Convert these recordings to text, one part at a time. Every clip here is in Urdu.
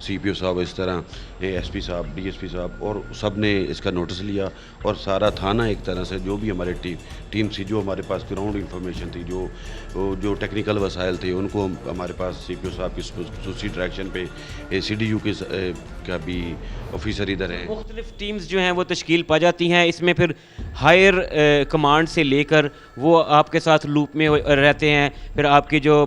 سی پی او صاحب, اس طرح ایس پی صاحب, ڈی ایس پی صاحب, اور سب نے اس کا نوٹس لیا اور سارا تھانہ ایک طرح سے جو بھی ہمارے ٹیم تھی, جو ہمارے پاس گراؤنڈ انفارمیشن تھی, جو ٹیکنیکل وسائل تھے, ان کو ہمارے پاس سی پی او صاحب کی خصوصی ڈائریکشن پہ سی ڈی یو کا بھی آفیسر ادھر ہیں. مختلف ٹیمز جو ہیں وہ تشکیل پا جاتی ہیں, اس میں پھر ہائر کمانڈ سے لے کر وہ آپ کے ساتھ لوپ میں رہتے ہیں, پھر آپ کے جو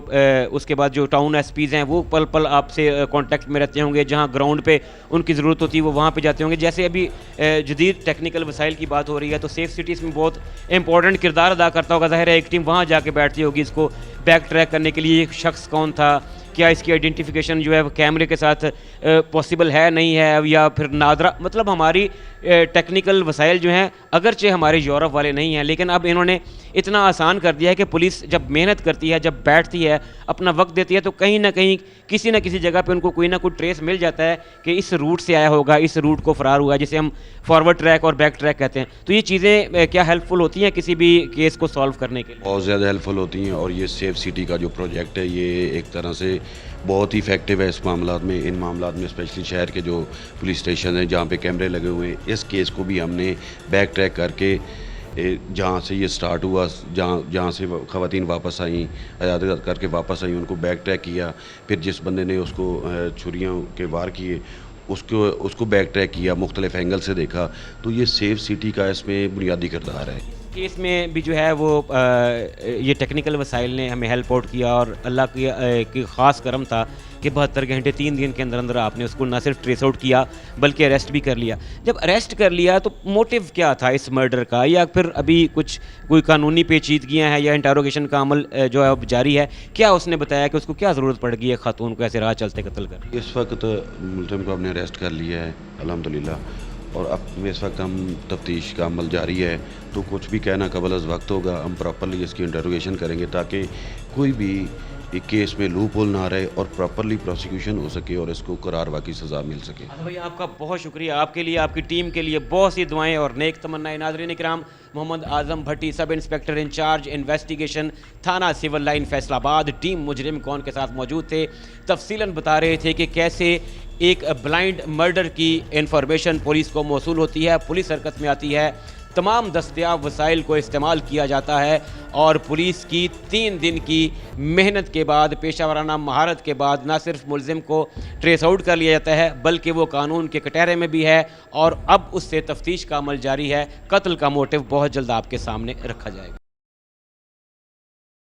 اس کے بعد جو ٹاؤن ایس پیز ہیں وہ پل پل آپ سے کانٹیکٹ میں رہتے ہوں گے, جہاں گراؤنڈ پہ ان کی ضرورت ہوتی ہے وہ وہاں پہ جاتے ہوں گے. جیسے ابھی جدید ٹیکنیکل وسائل کی بات ہو رہی ہے تو سیف سٹی اس میں بہت امپورٹنٹ کردار ادا کرتا ہوگا. ظاہر ہے ایک ٹیم وہاں جا کے بیٹھتی ہوگی اس کو بیک ٹریک کرنے کے لیے, ایک شخص کون تھا, کیا اس کی آئیڈینٹیفیکیشن جو ہے وہ کیمرے کے ساتھ پاسبل ہے نہیں ہے, یا پھر نادرا, مطلب ہماری ٹیکنیکل وسائل جو ہیں اگرچہ ہمارے یورپ والے نہیں ہیں, لیکن اب انہوں نے اتنا آسان کر دیا ہے کہ پولیس جب محنت کرتی ہے, جب بیٹھتی ہے, اپنا وقت دیتی ہے, تو کہیں نہ کہیں کسی نہ کسی جگہ پہ ان کو کوئی نہ کوئی ٹریس مل جاتا ہے کہ اس روٹ سے آیا ہوگا, اس روٹ کو فرار ہوا ہے, جسے ہم فارورڈ ٹریک اور بیک ٹریک کہتے ہیں. تو یہ چیزیں کیا ہیلپ فل ہوتی ہیں کسی بھی کیس کو سالو کرنے کے لیے؟ بہت زیادہ ہیلپ فل ہوتی ہیں, اور یہ سیف سٹی کا جو پروجیکٹ ہے یہ ایک طرح سے بہت ہی افیکٹو ہے اس معاملات میں. ان معاملات میں اسپیشلی شہر کے جو پولیس اسٹیشن ہیں جہاں پہ کیمرے لگے ہوئے ہیں, اس کیس کو بھی ہم نے بیک ٹریک کر کے جہاں سے یہ سٹارٹ ہوا, جہاں سے خواتین واپس آئیں, عیادت کر کے واپس آئیں, ان کو بیک ٹریک کیا. پھر جس بندے نے اس کو چھریوں کے وار کیے اس کو بیک ٹریک کیا, مختلف اینگل سے دیکھا. تو یہ سیف سٹی کا اس میں بنیادی کردار ہے. کیس میں بھی جو ہے وہ یہ ٹیکنیکل وسائل نے ہمیں ہیلپ آؤٹ کیا, اور اللہ کی خاص کرم تھا کہ 72 گھنٹے 3 دن کے اندر اندر آپ نے اس کو نہ صرف ٹریس آؤٹ کیا بلکہ اریسٹ بھی کر لیا. جب اریسٹ کر لیا تو موٹیو کیا تھا اس مرڈر کا, یا پھر ابھی کوئی قانونی پیچیدگیاں ہیں, یا انٹروگیشن کا عمل جو ہے اب جاری ہے؟ کیا اس نے بتایا کہ اس کو کیا ضرورت پڑ گئی ہے خاتون کو ایسے راہ چلتے قتل کر؟ اس وقت ملزم کو ہم نے اریسٹ کر لیا ہے الحمدللہ, اور اب اس وقت ہم تفتیش کا عمل جاری ہے. تو کچھ بھی کہنا قبل از وقت ہوگا, ہم پراپرلی اس کی انٹروگیشن کریں گے تاکہ کوئی بھی ایک کیس میں لوپ ہول نہ رہے اور پراپرلی پروسیکیوشن ہو سکے اور اس کو قرار واقعی سزا مل سکے. بھائی آپ کا بہت شکریہ, آپ کے لیے, آپ کی ٹیم کے لیے بہت سی دعائیں اور نیک تمنائیں. ناظرین کرام, محمد اعظم بھٹی, سب انسپکٹر انچارج انویسٹیگیشن, تھانہ سول لائن فیصل آباد, ٹیم مجرم کون کے ساتھ موجود تھے. تفصیلاً بتا رہے تھے کہ کیسے ایک بلائنڈ مرڈر کی انفارمیشن پولیس کو موصول ہوتی ہے, پولیس حرکت میں آتی ہے, تمام دستیاب وسائل کو استعمال کیا جاتا ہے, اور پولیس کی 3 دن کی محنت کے بعد, پیشہ ورانہ مہارت کے بعد, نہ صرف ملزم کو ٹریس آؤٹ کر لیا جاتا ہے بلکہ وہ قانون کے کٹہرے میں بھی ہے, اور اب اس سے تفتیش کا عمل جاری ہے. قتل کا موٹیو بہت جلد آپ کے سامنے رکھا جائے گا.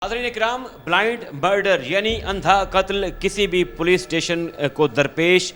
ناظرین اکرام, بلائنڈ مرڈر یعنی اندھا قتل کسی بھی پولیس اسٹیشن کو درپیش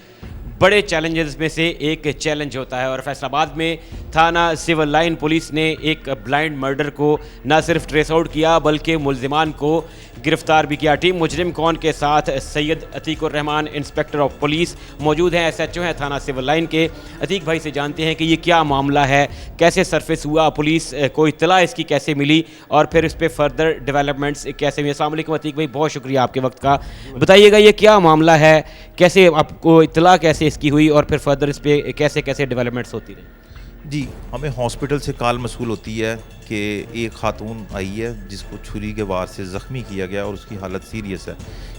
بڑے چیلنجز میں سے ایک چیلنج ہوتا ہے, اور فیصل آباد میں تھانہ سول لائن پولیس نے ایک بلائنڈ مرڈر کو نہ صرف ٹریس آؤٹ کیا بلکہ ملزمان کو گرفتار بھی کیا. ٹیم مجرم کون کے ساتھ سید عتیق الرحمان, انسپکٹر آف پولیس موجود ہیں, ایس ایچ او ہیں تھانہ سول لائن کے. عتیق بھائی سے جانتے ہیں کہ یہ کیا معاملہ ہے, کیسے سرفیس ہوا, پولیس کو اطلاع اس کی کیسے ملی, اور پھر اس پہ فردر ڈیولپمنٹس کیسے ہوئی. السلام علیکم عتیق بھائی, بہت شکریہ آپ کے وقت کا. بتائیے گا یہ کیا معاملہ ہے, کیسے آپ کو اطلاع کیسے اس کی ہوئی, اور پھر فردر اس پہ کیسے کیسے ڈیولپمنٹس ہوتی رہی؟ جی, ہمیں ہاسپٹل سے کال موصول ہوتی ہے کہ ایک خاتون آئی ہے جس کو چھری کے وار سے زخمی کیا گیا اور اس کی حالت سیریس ہے.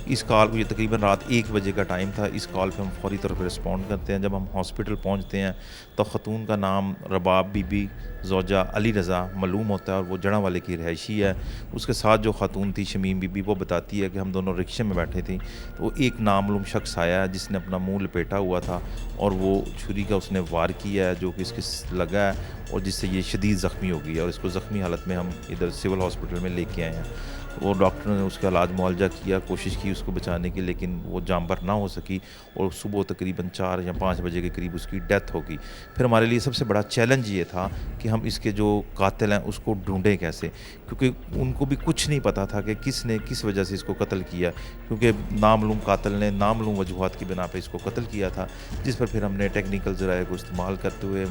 اس کال کو, یہ تقریباً رات 1 بجے کا ٹائم تھا, اس کال پہ ہم فوری طور پہ رسپونڈ کرتے ہیں. جب ہم ہاسپٹل پہنچتے ہیں تو خاتون کا نام رباب بی بی زوجہ علی رضا معلوم ہوتا ہے, اور وہ جڑاں والے کی رہائشی ہے. اس کے ساتھ جو خاتون تھی شمیم بی بی, وہ بتاتی ہے کہ ہم دونوں رکشے میں بیٹھے تھے تو ایک نامعلوم شخص آیا جس نے اپنا منہ لپیٹا ہوا تھا, اور وہ چھری کا اس نے وار کیا ہے جو کہ اس کے لگا ہے, اور جس سے یہ شدید زخمی ہو گئی, اور اس کو زخمی حالت میں ہم ادھر سول ہاسپٹل میں لے کے آئے ہیں. وہ ڈاکٹر نے اس کا علاج معالجہ کیا, کوشش کی اس کو بچانے کی, لیکن وہ جان بر نہ ہو سکی, اور صبح تقریباً 4 یا 5 بجے کے قریب اس کی ڈیتھ ہو گئی. پھر ہمارے لیے سب سے بڑا چیلنج یہ تھا کہ ہم اس کے جو قاتل ہیں اس کو ڈھونڈیں کیسے, کیونکہ ان کو بھی کچھ نہیں پتا تھا کہ کس نے کس وجہ سے اس کو قتل کیا, کیونکہ نامعلوم قاتل نے نامعلوم وجوہات کی بنا پہ اس کو قتل کیا تھا. جس پر پھر ہم نے ٹیکنیکل ذرائع کو استعمال کرتے ہوئے,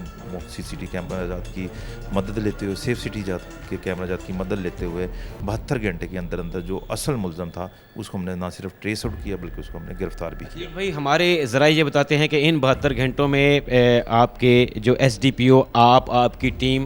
سی سی ٹی کیمرہ جات کی مدد لیتے ہوئے, سیف سٹی جات کے کیمرہ جات کی مدد لیتے ہوئے 72 گھنٹے کے اندر اندر جو اصل ملزم تھا اس کو ہم نے نہ صرف ٹریس آؤٹ کیا بلکہ اس کو ہم نے گرفتار بھی کیا. بھائی ہمارے ذرائع یہ بتاتے ہیں کہ ان 72 گھنٹوں میں آپ کے جو ایس ڈی پی او, آپ کی ٹیم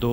2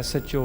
SHO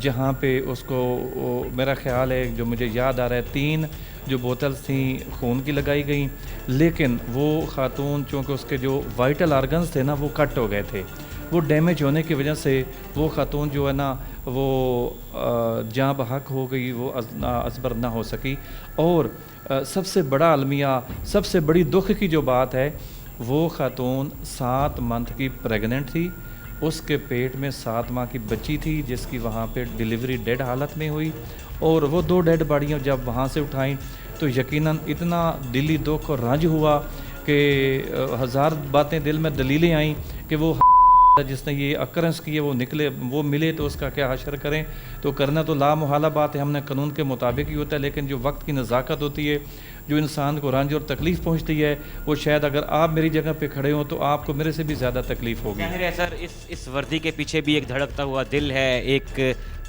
جہاں پہ اس کو میرا خیال ہے جو مجھے یاد آ رہا ہے 3 جو بوتلز تھیں خون کی لگائی گئیں، لیکن وہ خاتون چونکہ اس کے جو وائٹل آرگنز تھے نا وہ کٹ ہو گئے تھے، وہ ڈیمیج ہونے کی وجہ سے وہ خاتون جو ہے نا وہ جاں بحق ہو گئی، وہ ازبر نہ ہو سکی۔ اور سب سے بڑا المیہ، سب سے بڑی دکھ کی جو بات ہے، وہ خاتون 7 منتھ کی پریگننٹ تھی، اس کے پیٹ میں 7 ماہ کی بچی تھی جس کی وہاں پہ ڈیلیوری ڈیڈ حالت میں ہوئی، اور وہ 2 ڈیڈ باڈیاں جب وہاں سے اٹھائیں تو یقیناً اتنا دلی دکھ اور رنج ہوا کہ 1000 باتیں دل میں دلیلیں آئیں کہ وہ جس نے یہ اکرنس کی ہے وہ نکلے، وہ ملے تو اس کا کیا حشر کریں۔ تو کرنا تو لامحالہ بات ہے، ہم نے قانون کے مطابق ہی ہوتا ہے، لیکن جو وقت کی نزاکت ہوتی ہے، جو انسان کو رنج اور تکلیف پہنچتی ہے، وہ شاید اگر آپ میری جگہ پہ کھڑے ہوں تو آپ کو میرے سے بھی زیادہ تکلیف ہوگی۔ ظاہر ہے سر، اس وردی کے پیچھے بھی ایک دھڑکتا ہوا دل ہے، ایک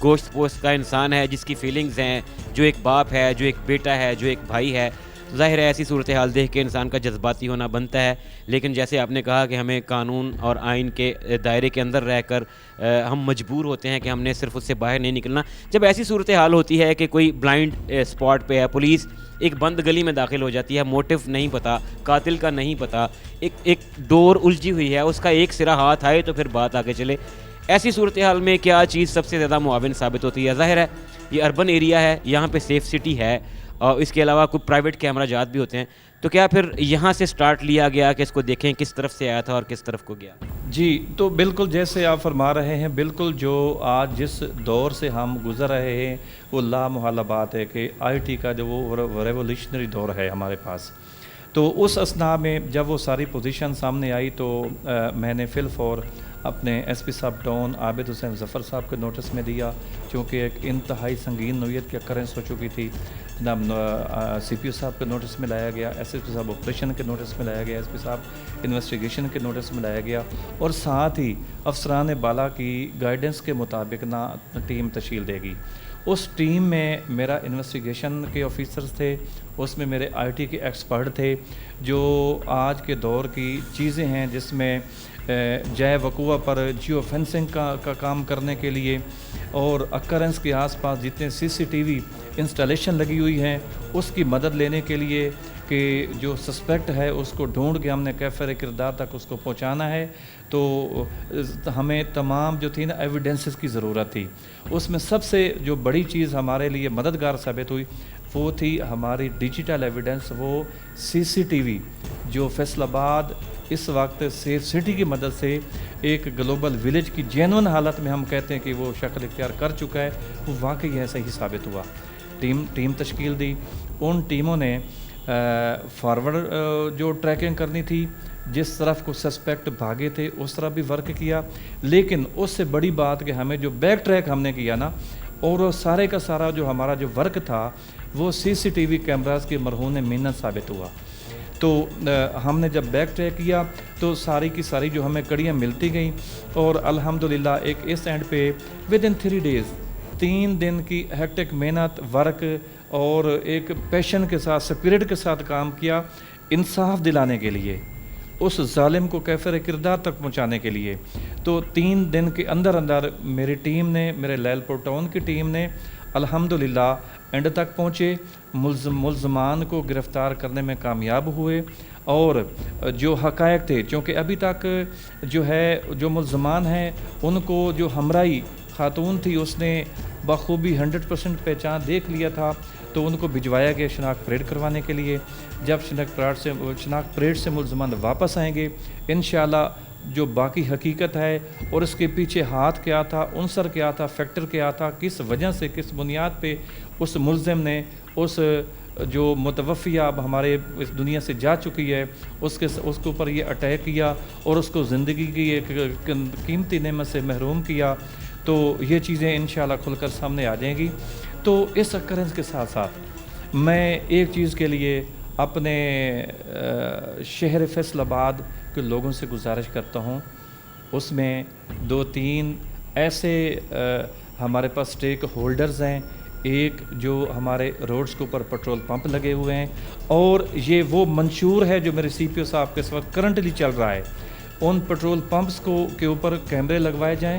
گوشت پوست کا انسان ہے جس کی فیلنگز ہیں، جو ایک باپ ہے، جو ایک بیٹا ہے، جو ایک بھائی ہے۔ ظاہر ہے ایسی صورتحال دیکھ کے انسان کا جذباتی ہونا بنتا ہے، لیکن جیسے آپ نے کہا کہ ہمیں قانون اور آئین کے دائرے کے اندر رہ کر ہم مجبور ہوتے ہیں کہ ہم نے صرف اس سے باہر نہیں نکلنا۔ جب ایسی صورتحال ہوتی ہے کہ کوئی بلائنڈ اسپاٹ پہ ہے، پولیس ایک بند گلی میں داخل ہو جاتی ہے، موٹیو نہیں پتہ، قاتل کا نہیں پتہ، ایک ڈور الجھی ہوئی ہے، اس کا ایک سرا ہاتھ آئے تو پھر بات آگے چلے، ایسی صورتحال میں کیا چیز سب سے زیادہ معاون ثابت ہوتی ہے؟ ظاہر ہے یہ اربن ایریا ہے، یہاں پہ سیف سٹی ہے، اور اس کے علاوہ کچھ پرائیویٹ کیمرہ جات بھی ہوتے ہیں، تو کیا پھر یہاں سے سٹارٹ لیا گیا کہ اس کو دیکھیں کس طرف سے آیا تھا اور کس طرف کو گیا؟ جی، تو بالکل جیسے آپ فرما رہے ہیں، بالکل جو آج جس دور سے ہم گزر رہے ہیں وہ لامحالہ بات ہے کہ آئی ٹی کا جو وہ ریولیوشنری دور ہے ہمارے پاس۔ تو اس اثناء میں جب وہ ساری پوزیشن سامنے آئی تو میں نے فی الفور اپنے ایس پی صاحب ٹاؤن عابد حسین ظفر صاحب کے نوٹس میں دیا، چونکہ ایک انتہائی سنگین نوعیت کی اکرنس ہو چکی تھی۔ جناب سی پی او صاحب کے نوٹس میں لایا گیا، ایس ایس پی صاحب آپریشن کے نوٹس میں لایا گیا، ایس پی صاحب انویسٹیگیشن کے نوٹس میں لایا گیا، اور ساتھ ہی افسران بالا کی گائیڈنس کے مطابق ٹیم تشکیل دے گی۔ اس ٹیم میں میرا انویسٹیگیشن کے آفیسرز تھے، اس میں میرے آئی ٹی کے ایکسپرٹ تھے، جو آج کے دور کی چیزیں ہیں جس میں جائے وقوع پر جیو فینسنگ کا کام کرنے کے لیے، اور اکرنس کے آس پاس جتنے سی سی ٹی وی انسٹالیشن لگی ہوئی ہیں اس کی مدد لینے کے لیے کہ جو سسپیکٹ ہے اس کو ڈھونڈ کے ہم نے کیفر کردار تک اس کو پہنچانا ہے، تو ہمیں تمام جو تھی نا ایویڈنسز کی ضرورت تھی۔ اس میں سب سے جو بڑی چیز ہمارے لیے مددگار ثابت ہوئی وہ تھی ہماری ڈیجیٹل ایویڈنس، وہ سی سی ٹی وی جو فیصل آباد اس وقت سیف سٹی کی مدد سے ایک گلوبل ولیج کی جینون حالت میں ہم کہتے ہیں کہ وہ شکل اختیار کر چکا ہے، وہ واقعی ایسا ہی ثابت ہوا۔ ٹیم تشکیل دی، ان ٹیموں نے فارورڈ جو ٹریکنگ کرنی تھی، جس طرف کو سسپیکٹ بھاگے تھے اس طرح بھی ورک کیا، لیکن اس سے بڑی بات کہ ہمیں جو بیک ٹریک ہم نے کیا نا، اور وہ سارے کا سارا جو ہمارا جو ورک تھا وہ سی سی ٹی وی کیمراز کی مرہون محنت ثابت ہوا۔ تو ہم نے جب بیک ٹریک کیا تو ساری کی ساری جو ہمیں کڑیاں ملتی گئیں، اور الحمدللہ ایک اس اینڈ پہ ود ان 3 days 3 دن کی ہیکٹک محنت، ورک اور ایک پیشن کے ساتھ، سپرٹ کے ساتھ کام کیا، انصاف دلانے کے لیے، اس ظالم کو کیفر کردار تک پہنچانے کے لیے۔ تو 3 دن کے اندر میری ٹیم نے، میرے لیل پور ٹاؤن کی ٹیم نے الحمدللہ اینڈ تک پہنچے، ملزمان کو گرفتار کرنے میں کامیاب ہوئے، اور جو حقائق تھے، چونکہ ابھی تک جو ہے جو ملزمان ہیں ان کو جو ہمراہی خاتون تھی اس نے بخوبی 100% پہچان دیکھ لیا تھا، تو ان کو بھجوایا گیا شناخت پریڈ کروانے کے لیے۔ جب شناخت پریڈ سے ملزمان واپس آئیں گے انشاءاللہ جو باقی حقیقت ہے اور اس کے پیچھے ہاتھ کیا تھا، عنصر کیا تھا، فیکٹر کیا تھا، کس وجہ سے، کس بنیاد پہ اس ملزم نے اس جو متوفیہ اب ہمارے اس دنیا سے جا چکی ہے اس کے اوپر یہ اٹیک کیا اور اس کو زندگی کی ایک قیمتی نعمت سے محروم کیا، تو یہ چیزیں انشاءاللہ کھل کر سامنے آ جائیں گی۔ تو اس اکرنس کے ساتھ ساتھ میں ایک چیز کے لیے اپنے شہر فیصل آباد کے لوگوں سے گزارش کرتا ہوں، اس میں 2-3 ایسے ہمارے پاس اسٹیک ہولڈرز ہیں، ایک جو ہمارے روڈز کے اوپر پٹرول پمپ لگے ہوئے ہیں، اور یہ وہ منشور ہے جو میرے سی پی او صاحب کے اس وقت کرنٹلی چل رہا ہے، ان پٹرول پمپس کے اوپر کیمرے لگوائے جائیں،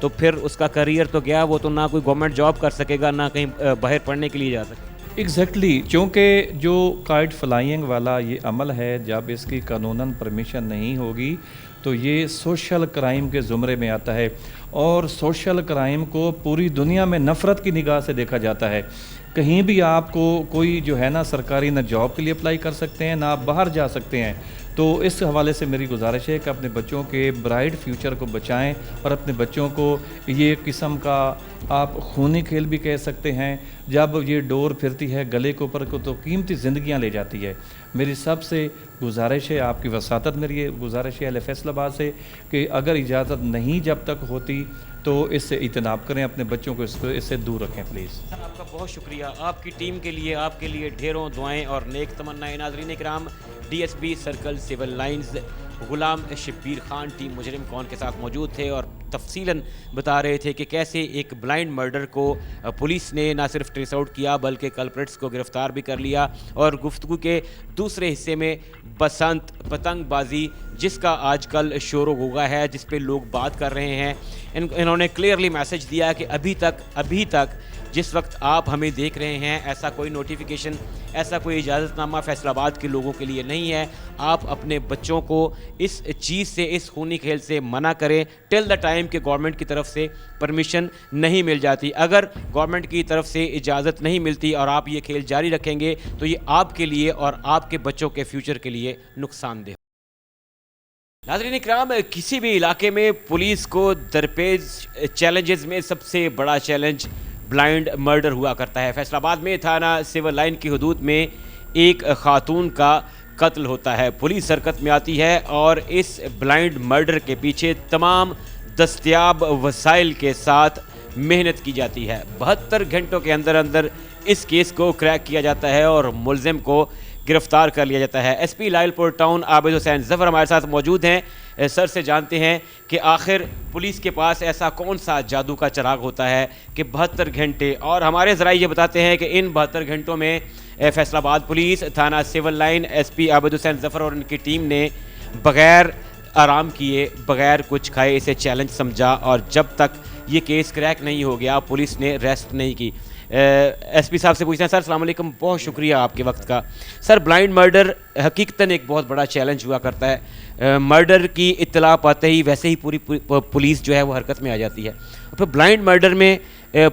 تو پھر اس کا کریئر تو گیا, وہ تو نہ کوئی گورنمنٹ جاب کر سکے گا, نہ کہیں باہر پڑھنے کے لیے جا سکے. ایگزیکٹلی چونکہ جو کائٹ فلائنگ والا یہ عمل ہے, جب اس کی قانوناً پرمیشن نہیں ہوگی تو یہ سوشل کرائم کے زمرے میں آتا ہے, اور سوشل کرائم کو پوری دنیا میں نفرت کی نگاہ سے دیکھا جاتا ہے. کہیں بھی آپ کو کوئی جو ہے نا سرکاری نہ جاب کے لیے اپلائی کر سکتے ہیں, نہ آپ باہر جا سکتے ہیں. تو اس حوالے سے میری گزارش ہے کہ اپنے بچوں کے برائٹ فیوچر کو بچائیں, اور اپنے بچوں کو یہ قسم کا آپ خونی کھیل بھی کہہ سکتے ہیں, جب یہ ڈور پھرتی ہے گلے کے اوپر کو تو قیمتی زندگیاں لے جاتی ہے. میری سب سے گزارش ہے, آپ کی وساطت میری یہ گزارش ہے اہل فیصل آباد سے, کہ اگر اجازت نہیں جب تک ہوتی تو اس سے اجتناب کریں, اپنے بچوں کو اس سے دور رکھیں پلیز. سر آپ کا بہت شکریہ, آپ کی ٹیم کے لیے, آپ کے لیے ڈھیروں دعائیں اور نیک تمنائیں. ناظرین کرام, ڈی ایس پی circle civil lines Ghulam Shabbir Khan team مجرم کون کے ساتھ موجود تھے, اور تفصیلاً بتا رہے تھے کہ کیسے ایک بلائنڈ مرڈر کو پولیس نے نہ صرف ٹریس آؤٹ کیا بلکہ کلپریٹس کو گرفتار بھی کر لیا. اور گفتگو کے دوسرے حصے میں بسنت پتنگ بازی, جس کا آج کل شور و غوغا ہے, جس پہ لوگ بات کر رہے ہیں, انہوں نے کلیئرلی میسج دیا کہ ابھی تک جس وقت آپ ہمیں دیکھ رہے ہیں ایسا کوئی نوٹیفیکیشن, ایسا کوئی اجازت نامہ فیصل آباد کے لوگوں کے لیے نہیں ہے. آپ اپنے بچوں کو اس چیز سے, اس خونی کھیل سے منع کریں ٹل دا ٹائم کہ گورنمنٹ کی طرف سے پرمیشن نہیں مل جاتی. اگر گورنمنٹ کی طرف سے اجازت نہیں ملتی اور آپ یہ کھیل جاری رکھیں گے تو یہ آپ کے لیے اور آپ کے بچوں کے فیوچر کے لیے نقصان دہ. ناظرین اکرام, کسی بھی علاقے میں پولیس کو درپیش چیلنجز میں سب سے بڑا چیلنج بلائنڈ مرڈر ہوا کرتا ہے. فیصل آباد میں تھانہ سول لائن کی حدود میں ایک خاتون کا قتل ہوتا ہے. پولیس حرکت میں آتی ہے اور اس بلائنڈ مرڈر کے پیچھے تمام دستیاب وسائل کے ساتھ محنت کی جاتی ہے. 72 گھنٹوں کے اندر اس کیس کو کریک کیا جاتا ہے اور ملزم کو گرفتار کر لیا جاتا ہے. ایس پی لائل پور ٹاؤن عابد حسین ظفر ہمارے ساتھ موجود ہیں. سر سے جانتے ہیں کہ آخر پولیس کے پاس ایسا کون سا جادو کا چراغ ہوتا ہے کہ 72 گھنٹے, اور ہمارے ذرائع یہ بتاتے ہیں کہ ان 72 گھنٹوں میں فیصل آباد پولیس, تھانہ سول لائن, ایس پی عابد حسین ظفر اور ان کی ٹیم نے بغیر آرام کیے, بغیر کچھ کھائے اسے چیلنج سمجھا, اور جب تک یہ کیس کریک نہیں ہو گیا پولیس نے ریسٹ نہیں کی. ایس پی صاحب سے پوچھتے ہیں. سر السلام علیکم, بہت شکریہ آپ کے وقت کا. سر بلائنڈ مرڈر حقیقتاً ایک بہت بڑا چیلنج ہوا کرتا ہے. مرڈر کی اطلاع پاتے ہی ویسے ہی پوری پولیس جو ہے وہ حرکت میں آ جاتی ہے. اور پھر بلائنڈ مرڈر میں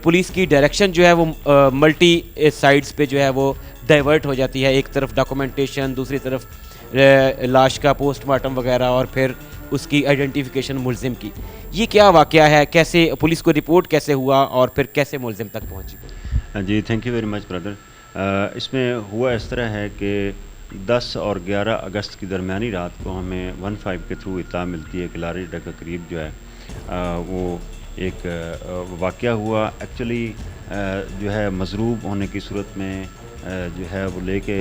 پولیس کی ڈائریکشن جو ہے وہ ملٹی سائڈز پہ جو ہے وہ ڈائیورٹ ہو جاتی ہے. ایک طرف ڈاکومنٹیشن, دوسری طرف لاش کا پوسٹ مارٹم وغیرہ, اور پھر اس کی آئیڈینٹیفیکیشن ملزم کی. یہ کیا واقعہ ہے, کیسے پولیس کو رپورٹ کیسے ہوا اور پھر کیسے ملزم تک پہنچی؟ جی thank you very much brother. اس میں ہوا اس طرح ہے کہ 10 اور 11 اگست کی درمیانی رات کو ہمیں 15 کے تھرو اطلاع ملتی ہے کہ لاری اڈا کے قریب جو ہے وہ ایک واقعہ ہوا. ایکچولی جو ہے مضروب ہونے کی صورت میں جو ہے وہ لے کے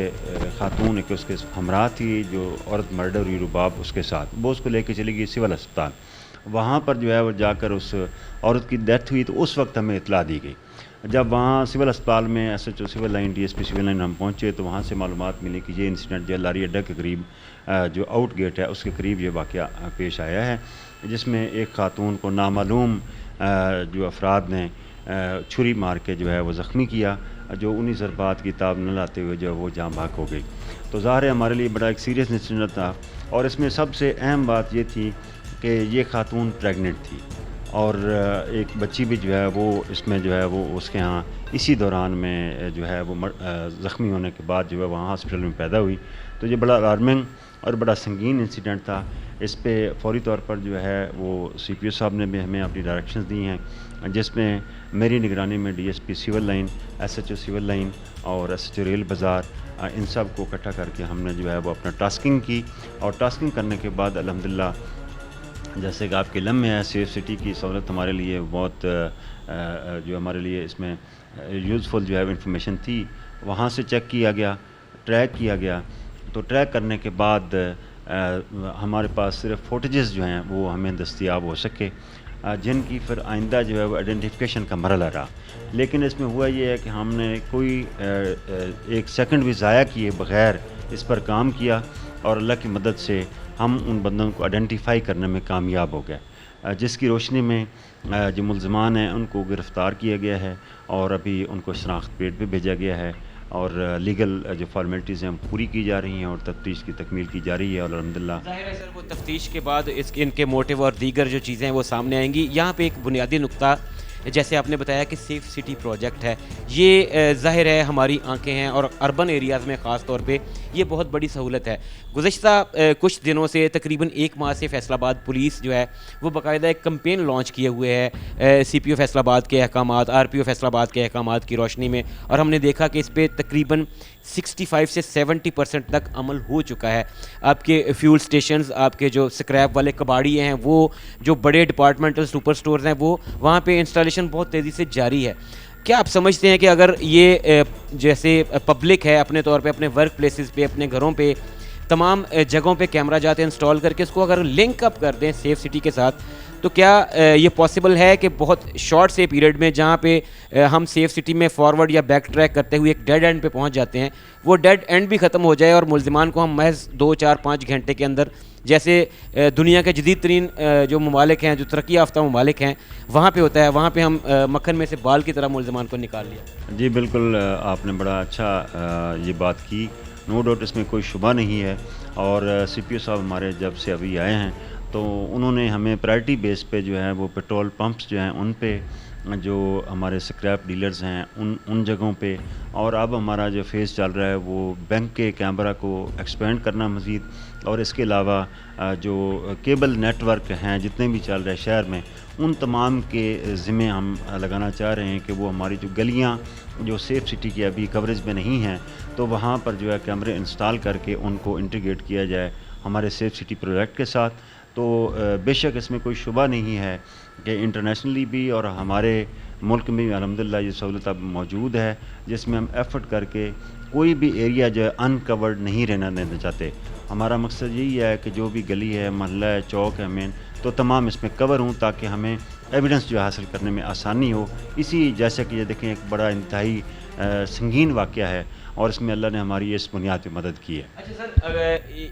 خاتون ایک اس کے ہمراہ تھی, جو عورت مرڈر ہوئی رباب اس کے ساتھ, وہ اس کو لے کے چلی گئی سول اسپتال. وہاں پر جو ہے وہ جا کر اس عورت کی ڈیتھ ہوئی تو اس وقت ہمیں اطلاع دی گئی. جب وہاں سول اسپتال میں S H O civil line, D S P civil line ہم پہنچے تو وہاں سے معلومات ملی کہ یہ انسیڈنٹ جو لاری اڈا کے قریب جو آؤٹ گیٹ ہے اس کے قریب یہ واقعہ پیش آیا ہے, جس میں ایک خاتون کو نامعلوم جو افراد نے چھری مار کے جو ہے وہ زخمی کیا, جو 19 ضربات کی تاب نہ لاتے ہوئے جو وہ جاں بحق ہو گئی. تو ظاہر ہے ہمارے لیے بڑا ایک سیریس انسیڈنٹ تھا, اور اس میں سب سے اہم بات یہ تھی کہ یہ خاتون پریگننٹ تھی, اور ایک بچی بھی جو ہے وہ اس میں جو ہے وہ اس کے ہاں اسی دوران میں جو ہے وہ زخمی ہونے کے بعد جو ہے وہاں ہاسپٹل میں پیدا ہوئی. تو یہ بڑا الارمنگ اور بڑا سنگین انسیڈنٹ تھا. اس پہ فوری طور پر جو ہے وہ سی پی او صاحب نے بھی ہمیں اپنی ڈائریکشنز دی ہیں, جس میں میری نگرانی میں D S P civil line, S H O civil line اور ایس ایچ او ریل بازار, ان سب کو اکٹھا کر کے ہم نے جو ہے وہ اپنا ٹاسکنگ کی. اور ٹاسکنگ کرنے کے بعد الحمدللہ جیسے کہ آپ کے علم میں ہے, سیف سٹی کی سہولت ہمارے لیے بہت جو ہمارے لیے اس میں یوزفل جو ہے انفارمیشن تھی. وہاں سے چیک کیا گیا, ٹریک کیا گیا. تو ٹریک کرنے کے بعد ہمارے پاس صرف فوٹیجز جو ہیں وہ ہمیں دستیاب ہو سکے, جن کی پھر آئندہ جو ہے وہ آئیڈینٹیفیکیشن کا مرحلہ رہا. لیکن اس میں ہوا یہ ہے کہ ہم نے کوئی ایک سیکنڈ بھی ضائع کیے بغیر اس پر کام کیا, اور اللہ کی مدد سے ہم ان بندوں کو آئیڈینٹیفائی کرنے میں کامیاب ہو گئے. جس کی روشنی میں جو ملزمان ہیں ان کو گرفتار کیا گیا ہے اور ابھی ان کو شناخت پیٹ پہ بھیجا گیا ہے اور لیگل جو فارمیلٹیز ہیں پوری کی جا رہی ہیں اور تفتیش کی تکمیل کی جا رہی ہے اور الحمدللہ ظاہر ہے سر وہ تفتیش کے بعد ان کے موٹیو اور دیگر جو چیزیں ہیں وہ سامنے آئیں گی. یہاں پہ ایک بنیادی نقطہ جیسے آپ نے بتایا کہ سیف سٹی پروجیکٹ ہے, یہ ظاہر ہے ہماری آنکھیں ہیں اور اربن ایریاز میں خاص طور پہ یہ بہت بڑی سہولت ہے. گزشتہ کچھ دنوں سے تقریباً 1 ماہ سے فیصل آباد پولیس جو ہے وہ باقاعدہ ایک کمپین لانچ کیے ہوئے ہے سی پی او فیصل آباد کے احکامات, آر پی او فیصل آباد کے احکامات کی روشنی میں, اور ہم نے دیکھا کہ اس پہ تقریباً 65 سے 70% تک عمل ہو چکا ہے. آپ کے فیول سٹیشنز, آپ کے جو سکریپ والے کباڑی ہیں, وہ جو بڑے ڈپارٹمنٹل سپر سٹورز ہیں, وہ وہاں پہ انسٹالیشن بہت تیزی سے جاری ہے. کیا آپ سمجھتے ہیں کہ اگر یہ جیسے پبلک ہے اپنے طور پہ اپنے ورک پلیسز پہ, اپنے گھروں پہ, تمام جگہوں پہ کیمرہ جاتے انسٹال کر کے اس کو اگر لنک اپ کر دیں سیف سٹی کے ساتھ, تو کیا یہ پاسبل ہے کہ بہت شارٹ سے پیریڈ میں جہاں پہ ہم سیف سٹی میں فارورڈ یا بیک ٹریک کرتے ہوئے ایک ڈیڈ اینڈ پہ پہنچ جاتے ہیں, وہ ڈیڈ اینڈ بھی ختم ہو جائے اور ملزمان کو ہم محض 2, 4, 5 گھنٹے کے اندر, جیسے دنیا کے جدید ترین جو ممالک ہیں, جو ترقی یافتہ ممالک ہیں, وہاں پہ ہوتا ہے, وہاں پہ ہم مکھن میں سے بال کی طرح ملزمان کو نکال لیا. جی بالکل, آپ نے بڑا اچھا یہ بات کی, نو ڈاؤٹ اس میں کوئی شبہ نہیں ہے. اور سی پی او صاحب ہمارے جب سے ابھی آئے ہیں تو انہوں نے ہمیں پرائرٹی بیس پہ جو ہے وہ پیٹرول پمپس جو ہیں ان پہ, جو ہمارے سکریپ ڈیلرز ہیں ان جگہوں پہ, اور اب ہمارا جو فیز چل رہا ہے وہ بینک کے کیمرہ کو ایکسپینڈ کرنا مزید, اور اس کے علاوہ جو کیبل نیٹ ورک ہیں جتنے بھی چل رہے شہر میں, ان تمام کے ذمے ہم لگانا چاہ رہے ہیں کہ وہ ہماری جو گلیاں جو سیف سٹی کی ابھی کوریج میں نہیں ہیں, تو وہاں پر جو ہے کیمرے انسٹال کر کے ان کو انٹیگریٹ کیا جائے ہمارے سیف سٹی پروجیکٹ کے ساتھ. تو بے شک اس میں کوئی شبہ نہیں ہے کہ انٹرنیشنلی بھی اور ہمارے ملک میں بھی الحمدللہ یہ سہولت اب موجود ہے, جس میں ہم ایفرٹ کر کے کوئی بھی ایریا جو ہے انکورڈ نہیں رہنا دینا چاہتے. ہمارا مقصد یہی ہے کہ جو بھی گلی ہے, محلہ ہے, چوک ہے مین, تو تمام اس میں کور ہوں تاکہ ہمیں ایویڈنس جو حاصل کرنے میں آسانی ہو. اسی جیسے کہ یہ دیکھیں ایک بڑا انتہائی سنگین واقعہ ہے اور اس میں اللہ نے ہماری اس بنیاد پہ مدد کی ہے. اچھا سر,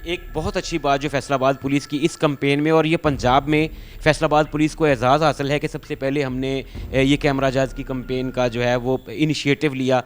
ایک بہت اچھی بات جو فیصل آباد پولیس کی اس کمپین میں, اور یہ پنجاب میں فیصل آباد پولیس کو اعزاز حاصل ہے کہ سب سے پہلے ہم نے یہ کیمرہ جاز کی کمپین کا جو ہے وہ انیشیٹو لیا.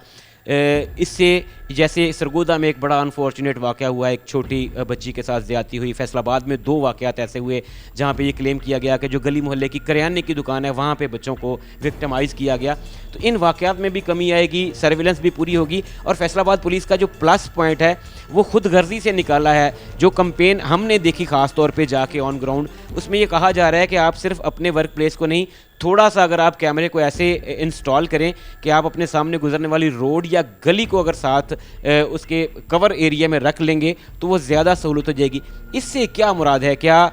اس سے جیسے سرگودا میں ایک بڑا انفارچونیٹ واقعہ ہوا, ایک چھوٹی بچی کے ساتھ زیادتی ہوئی. فیصل آباد میں 2 واقعات ایسے ہوئے جہاں پہ یہ کلیم کیا گیا کہ جو گلی محلے کی کریانے کی دکان ہے وہاں پہ بچوں کو وکٹمائز کیا گیا. تو ان واقعات میں بھی کمی آئے گی, سرویلنس بھی پوری ہوگی, اور فیصل آباد پولیس کا جو پلس پوائنٹ ہے وہ خود غرضی سے نکالا ہے. جو کمپین ہم نے دیکھی خاص طور پہ جا کے آن گراؤنڈ, اس میں یہ کہا جا رہا ہے کہ آپ صرف اپنے ورک پلیس کو نہیں, تھوڑا سا اگر آپ کیمرے کو ایسے انسٹال کریں کہ آپ اپنے سامنے گزرنے والی روڈ یا گلی کو اگر ساتھ اس کے کور ایریا میں رکھ لیں گے تو وہ زیادہ سہولت ہو جائے گی. اس سے کیا مراد ہے؟ کیا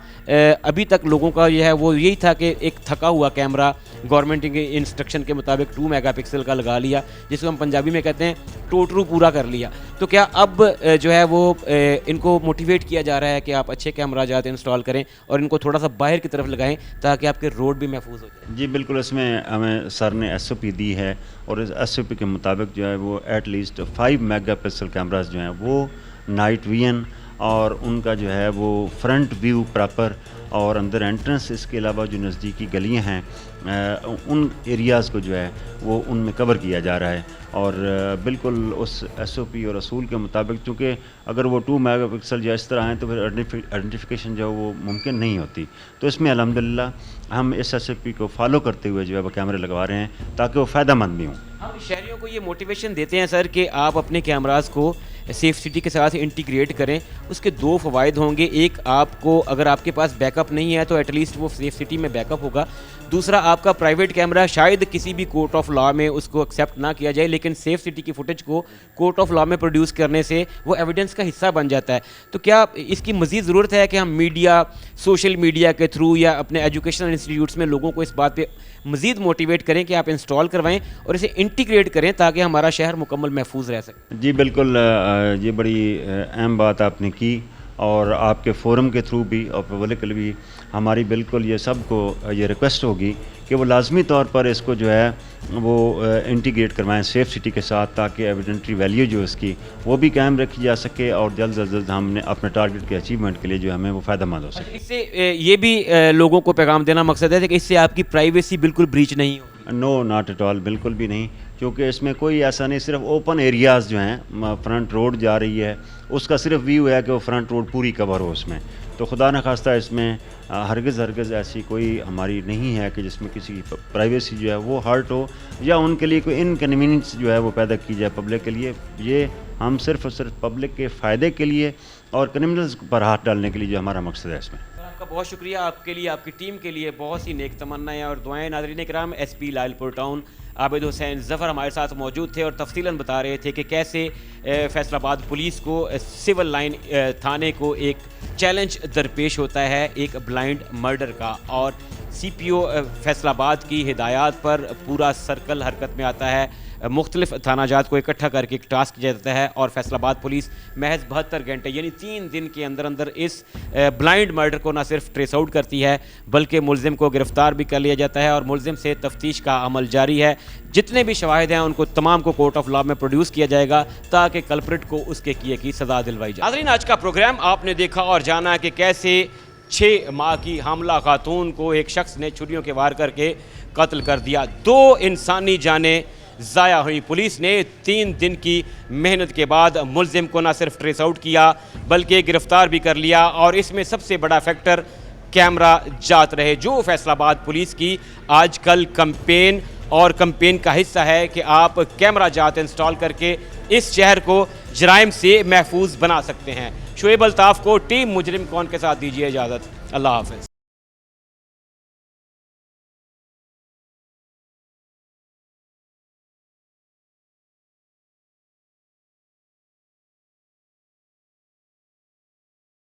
ابھی تک لوگوں کا یہ ہے وہ یہی تھا کہ ایک تھکا ہوا کیمرہ گورنمنٹ کے انسٹرکشن کے مطابق 2 میگا پکسل کا لگا لیا, جس کو ہم پنجابی میں کہتے ہیں ٹوٹرو پورا کر لیا, تو کیا اب جو ہے وہ ان کو موٹیویٹ کیا جا رہا ہے کہ آپ اچھے کیمرہ جاتے انسٹال کریں اور ان کو تھوڑا سا باہر کی طرف لگائیں تاکہ آپ کے روڈ بھی محفوظ ہو جائے؟ جی بالکل, اس میں ہمیں سر نے ایس او پی دی ہے اور اس ایس او پی کے مطابق جو ہے وہ at least 5 mega pixel cameras جو ہیں وہ نائٹ ویژن اور ان کا جو ہے وہ فرنٹ ویو پراپر اور اندر انٹرنس, اس کے علاوہ جو نزدیکی گلیاں ہیں ان ایریاز کو جو ہے وہ ان میں کور کیا جا رہا ہے. اور بالکل اس ایس او پی اور اصول کے مطابق, چونکہ اگر وہ 2 میگا پکسل یا اس طرح ہیں تو پھر آئیڈینٹیفیکیشن جو ہے وہ ممکن نہیں ہوتی. تو اس میں الحمدللہ ہم اس ایس او پی کو فالو کرتے ہوئے جو ہے وہ کیمرے لگوا رہے ہیں تاکہ وہ فائدہ مند بھی ہوں. ہم شہریوں کو یہ موٹیویشن دیتے ہیں سر کہ آپ اپنے کیمراز کو سیف سٹی کے ساتھ انٹیگریٹ کریں. اس کے 2 فوائد ہوں گے, ایک آپ کو اگر آپ کے پاس بیک اپ نہیں ہے تو ایٹ لیسٹ وہ سیف سٹی میں بیک اپ ہوگا. دوسرا, آپ کا پرائیویٹ کیمرہ شاید کسی بھی کورٹ آف لا میں اس کو ایکسیپٹ نہ کیا جائے, لیکن سیف سٹی کی فوٹیج کو کورٹ آف لا میں پروڈیوس کرنے سے وہ ایویڈنس کا حصہ بن جاتا ہے. تو کیا اس کی مزید ضرورت ہے کہ ہم میڈیا, سوشل میڈیا کے تھرو یا اپنے ایجوکیشنل انسٹیٹیوٹس میں لوگوں کو اس بات پہ مزید موٹیویٹ کریں کہ آپ انسٹال کروائیں اور اسے انٹیگریٹ کریں تاکہ ہمارا شہر مکمل محفوظ رہ سکے؟ جی بالکل, یہ بڑی اہم بات آپ نے کی, اور آپ کے فورم کے تھرو بھی اور پبلکلی بھی ہماری بالکل یہ سب کو یہ ریکویسٹ ہوگی کہ وہ لازمی طور پر اس کو جو ہے وہ انٹیگریٹ کروائیں سیف سٹی کے ساتھ، تاکہ ایویڈنٹری ویلیو جو اس کی وہ بھی قائم رکھی جا سکے اور جلد از جلد ہم نے اپنے ٹارگیٹ کے اچیومنٹ کے لیے جو ہمیں وہ فائدہ مند ہو سکے۔ اس سے یہ بھی لوگوں کو پیغام دینا مقصد ہے کہ اس سے آپ کی پرائیویسی بالکل بریچ نہیں ہو؟ نو ناٹ ایٹ آل، بالکل بھی نہیں، کیونکہ اس میں کوئی ایسا نہیں، صرف اوپن ایریاز جو ہیں، فرنٹ روڈ جا رہی ہے اس کا صرف ویو ہے کہ وہ فرنٹ روڈ پوری کور ہو اس میں، تو خدا نخواستہ اس میں ہرگز ایسی کوئی ہماری نہیں ہے کہ جس میں کسی کی پرائیویسی جو ہے وہ ہرٹ ہو یا ان کے لیے کوئی انکنوینئنس جو ہے وہ پیدا کی جائے پبلک کے لیے۔ یہ ہم صرف اور صرف پبلک کے فائدے کے لیے اور کرمنلز پر ہاتھ ڈالنے کے لیے جو ہمارا مقصد ہے اس میں۔ آپ کا بہت شکریہ، آپ کے لیے، آپ کی ٹیم کے لیے بہت سی نیک تمنائیں اور دعائیں۔ ناظرین کرام، ایس پی لائل پور ٹاؤن عابد حسین ظفر ہمارے ساتھ موجود تھے اور تفصیلاً بتا رہے تھے کہ کیسے فیصل آباد پولیس کو سول لائن تھانے کو ایک چیلنج درپیش ہوتا ہے ایک بلائنڈ مرڈر کا، اور سی پی او فیصل آباد کی ہدایات پر پورا سرکل حرکت میں آتا ہے، مختلف تھانہ جات کو اکٹھا کر کے ایک ٹاسک کیا جاتا ہے اور فیصل آباد پولیس محض 72 گھنٹے یعنی 3 دن کے اندر اندر اس بلائنڈ مرڈر کو نہ صرف ٹریس آؤٹ کرتی ہے بلکہ ملزم کو گرفتار بھی کر لیا جاتا ہے اور ملزم سے تفتیش کا عمل جاری ہے۔ جتنے بھی شواہد ہیں ان کو تمام کو کورٹ آف لاء میں پروڈیوس کیا جائے گا تاکہ کلپریٹ کو اس کے کیے کی سزا دلوائی جائے۔ ناظرین، آج کا پروگرام آپ نے دیکھا اور جانا کہ کیسے 6 ماہ کی حاملہ خاتون کو ایک شخص نے چھریوں کے وار کر کے قتل کر دیا، 2 انسانی جانیں ضائع ہوئی۔ پولیس نے 3 دن کی محنت کے بعد ملزم کو نہ صرف ٹریس آؤٹ کیا بلکہ گرفتار بھی کر لیا، اور اس میں سب سے بڑا فیکٹر کیمرہ جات رہے، جو فیصل آباد پولیس کی آج کل کمپین اور کمپین کا حصہ ہے کہ آپ کیمرہ جات انسٹال کر کے اس شہر کو جرائم سے محفوظ بنا سکتے ہیں۔ شعیب الطاف کو ٹیم مجرم کون کے ساتھ دیجیے اجازت، اللہ حافظ۔